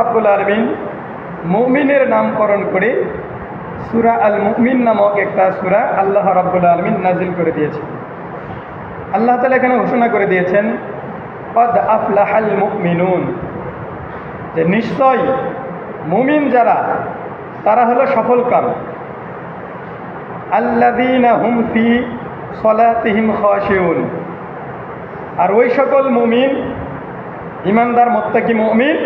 রাব্বুল আলামিন মুমিনের নামকরণ করে সূরা আল মুমিন নামক একটা সূরা আল্লাহ রাব্বুল আলামিন নাজিল করে দিয়েছেন। আল্লাহ তাআলা এখানে ঘোষণা করে দিয়েছেন কদ আফলাহাল মুমিনুন, যে নিশ্চয় মুমিন যারা তারা হলো সফলকাম। আল্লাযীনা হুম ফি সলাতিহিম খাশিউন, আর ওই সকল মুমিন ঈমানদার মুত্তাকি মুমিন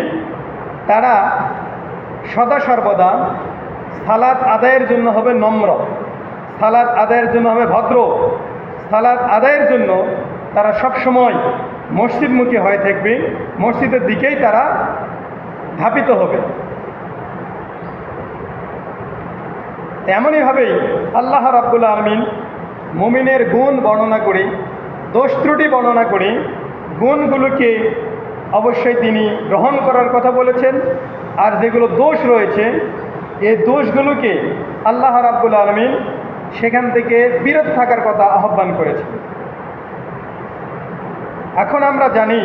তারা সদা সর্বদা সালাত আদায়ের জন্য হবে নম্র, সালাত আদায়ের জন্য হবে ভদ্র, সালাত আদায়ের জন্য তারা সবসময় মসজিদমুখী হয়ে থাকবে, মসজিদের দিকেই তারা ধাবিত হবে। এমনইভাবেই আল্লাহ রাব্বুল আলামিন মুমিনের গুণ বর্ণনা করে, দোষ ত্রুটি বর্ণনা করে গুণগুলোকে অবশ্যই তিনি গ্রহণ করার কথা বলেছেন, আর যেগুলো দোষ রয়েছে এই দোষগুলোকে আল্লাহ রাব্বুল আলামিন সেখান থেকে বিরত থাকার কথা আহ্বান করেছেন। এখন আমরা জানি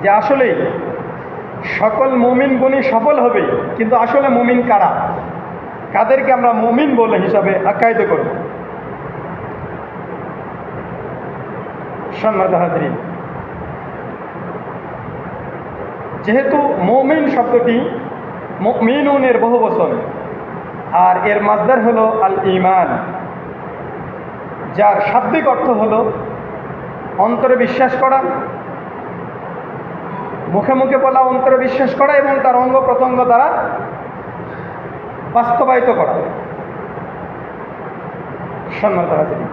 যে আসলে সকল মুমিন গুণই সফল হবে, কিন্তু আসলে মুমিন কারা, কাদেরকে আমরা মুমিন বলে হিসাবে আখ্যায়িত করব। সম্মানিত হাজরিন, যেহেতু মুমিন শব্দটি মুমিনুনের বহু বচন, আর এর মাসদার হলো আল ঈমান, যার শাব্দিক অর্থ হলো অন্তরে বিশ্বাস করা, মুখে মুখে বলা অন্তরে বিশ্বাস করা এবং তার অঙ্গ প্রত্যঙ্গ দ্বারা বাস্তবায়িত করা। সম্মানিত হাজরিন,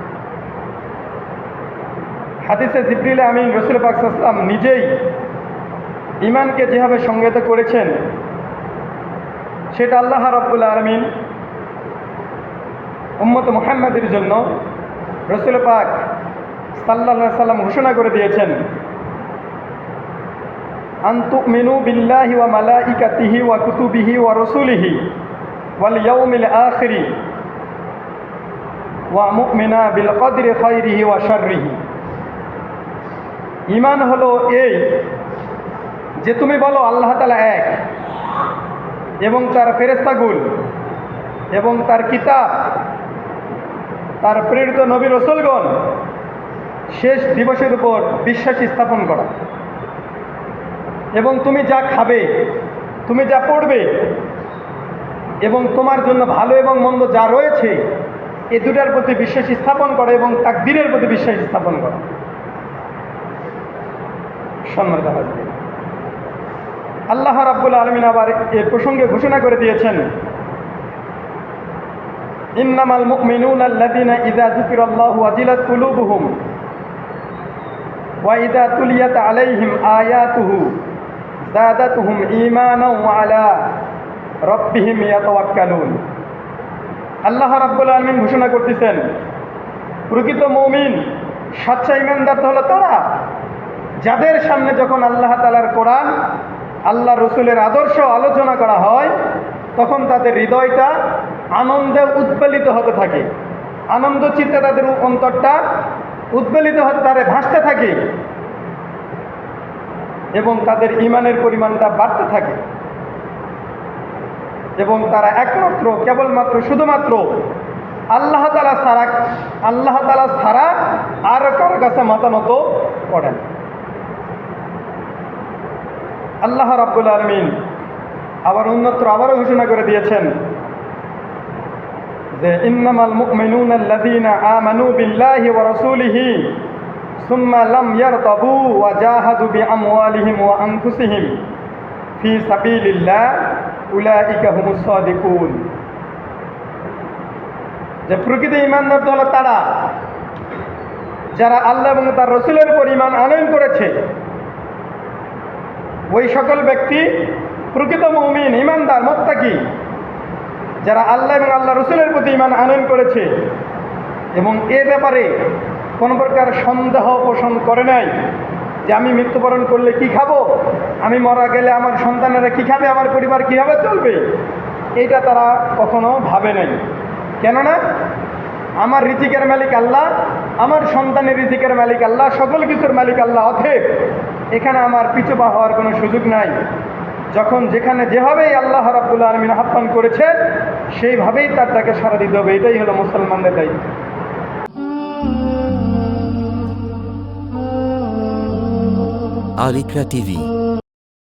হাদিসে জিবরিল আমিন রাসূল পাক সাল্লাল্লাহু আলাইহি ওয়াসাল্লাম নিজেই ঈমানকে যেভাবে সংজ্ঞায়িত করেছেন সেটা আল্লাহ রাব্বুল আলামিন উম্মত মুহাম্মাদের জন্য রাসূল পাক সাল্লাল্লাহু আলাইহি ওয়াসাল্লাম ঘোষণা করে দিয়েছেন, আনতুমিনু বিল্লাহি ওয়া মালাইকাতিহি ওয়া কুতুবিহি ওয়া রাসূলিহি ওয়াল ইয়াউমিল আখিরি ওয়া মুমিনা বিল কদরি খাইরিহি ওয়া শাররিহি। ঈমান হলো এই যে তুমি বলো আল্লাহ তাআলা এক, এবং তার ফেরেশতাগুল এবং তার কিতাব, তার প্রেরিত নবী রাসূলগণ, শেষ দিবসের উপর বিশ্বাস স্থাপন করা, এবং তুমি যা খাবে, তুমি যা পড়বে, এবং তোমার জন্য ভালো এবং মন্দ যা রয়েছে এ দুটার প্রতি বিশ্বাস স্থাপন করা এবং তাকদীরের প্রতি বিশ্বাস স্থাপন করা। সম্মানিত হাজরিন, আল্লাহ রাব্বুল আলামিন আবার এর প্রসঙ্গে ঘোষণা করে দিয়েছেন, ইন্নামাল মুমিনুনা আল্লাযীনা ইযা যুকিরাল্লাহু ওয়াজিলাত কুলুবুহুম ওয়া ইযা তুলিয়াত আলাইহিম আয়াতুহু যাদাতুহুম ঈমানাও ওয়া আলা রাব্বিহিম ইয়াতাওয়াক্কালুন। আল্লাহ রাব্বুল আলামিন ঘোষণা করতেছেন, প্রকৃত মুমিন সচ্চা ঈমানদার হলো তারা যাদের সামনে যখন আল্লাহ তাআলার কোরআন, আল্লাহ রসুলের আদর্শ আলোচনা করা হয় তখন তাদের হৃদয়টা আনন্দে উদ্বেলিত হতে থাকে, আনন্দ চিত্তে তাদের অন্তরটা উদ্বেলিত হতে তারে ভাসতে থাকে এবং তাদের ঈমানের পরিমাণটা বাড়তে থাকে, এবং তারা একমাত্র কেবলমাত্র শুধুমাত্র আল্লাহ তাআলা ছাড়া আর কারো কাছে মাথা নত করেন। আল্লাহ রাব্বুল আলামিন আবারও ঘোষণা করে দিয়েছেন যে ইন্নামাল মুমিনুনা আল্লাযীনা আমানু বিল্লাহি ওয়া রাসূলিহি সুম্মা লাম ইয়ারতাবু ওয়া জাহাদু বিআমওয়ালিহিম ওয়া আনফুসিহিম ফি সাবিলিল্লাহ উলাইকা হুমুস সাদিকুন। যে প্রকৃত ঈমানদার হলো তারা যারা আল্লাহ এবং তার রাসূলের উপর ঈমান আনয়ন করেছে, ওই সকল ব্যক্তি প্রকৃত মুমিন, ঈমানদার, মুত্তাকি, যারা আল্লাহ এবং আল্লাহ রসুলের প্রতি ঈমান আনয়ন করেছে এবং এ ব্যাপারে কোনো প্রকার সন্দেহ পোষণ করে নাই যে আমি মৃত্যুবরণ করলে কি খাবো, আমি মারা গেলে আমার সন্তানেরা কি খাবে, আমার পরিবার কীভাবে চলবে, এইটা তারা কখনো ভাবে নাই। কেননা আমার রিজিকের মালিক আল্লাহ, আমার সন্তানের রিজিকের মালিক আল্লাহ, সকল কিছুর মালিক আল্লাহ, অতএব এখানে আমার পিছু পা হওয়ার কোনো সুযোগ নাই। যখন যেখানে যেভাবেই আল্লাহ রাব্বুল আলামিন আহ্বান করেছে সেইভাবেই তার ডাকে সাড়া দিতে হবে। এটাই হলো মুসলমানদের দায়িত্ব। আল ইকরা টিভি